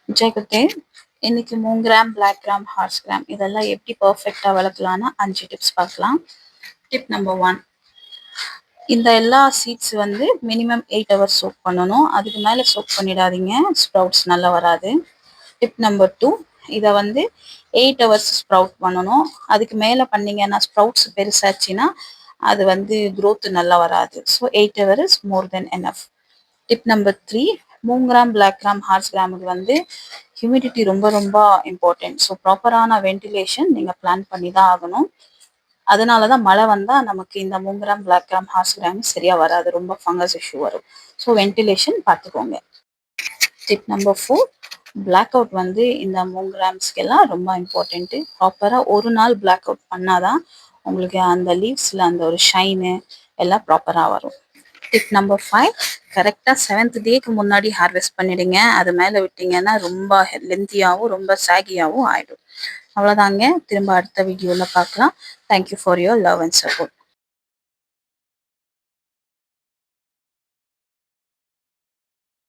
ஜெயகுத்தே இன்னைக்கு மூங்கிராம் black gram horse gram இதெல்லாம் எப்படி பர்ஃபெக்டாக வளர்க்கலாம்னு 5 டிப்ஸ் பார்க்கலாம். டிப் நம்பர் 1, இந்த எல்லா சீட்ஸ் வந்து மினிமம் 8 hours சோக் பண்ணணும். அதுக்கு மேலே சோக் பண்ணிடாதீங்க, ஸ்ப்ரவுட்ஸ் நல்லா வராது. டிப் நம்பர் 2, இதை வந்து 8 hours ஸ்ப்ரவுட் பண்ணணும். அதுக்கு மேலே பண்ணீங்கன்னா ஸ்ப்ரவுட்ஸ் பெருசாச்சுன்னா அது வந்து growth நல்லா வராது. So 8 hours more then enough. Tip number 3, moong gram black gram horse gram வந்து ஹியூமிடிட்டி ரொம்ப ரொம்ப இம்பார்ட்டன்ட். ஸோ ப்ராப்பரான வென்டிலேஷன் நீங்கள் பிளான் பண்ணி தான் ஆகணும். அதனால தான் மழை வந்தால் நமக்கு இந்த moong gram black gram horse gram சரியாக வராது, ரொம்ப ஃபங்கஸ் இஷ்யூ வரும். ஸோ வென்டிலேஷன் பார்த்துக்கோங்க. டிப் நம்பர் 4, பிளாக் அவுட் வந்து இந்த மூங்கிராம்ஸ்க்கெல்லாம் ரொம்ப இம்பார்ட்டண்ட்டு. ப்ராப்பராக ஒரு நாள் பிளாக் அவுட் பண்ணாதான் உங்களுக்கு அந்த லீவ்ஸில் அந்த ஒரு ஷைனு எல்லாம் ப்ராப்பராக வரும். டிப் நம்பர் 5, கரெக்டாக 7th டேக்கு முன்னாடி ஹார்வெஸ்ட் பண்ணிடுங்க. அது மேலே விட்டிங்கன்னா ரொம்ப லென்த்தியாகவும் ரொம்ப சாகியாகவும் ஆகிடும். அவ்வளோதாங்க. திரும்ப அடுத்த வீடியோவில் பார்க்கலாம். Thank you for your love and support.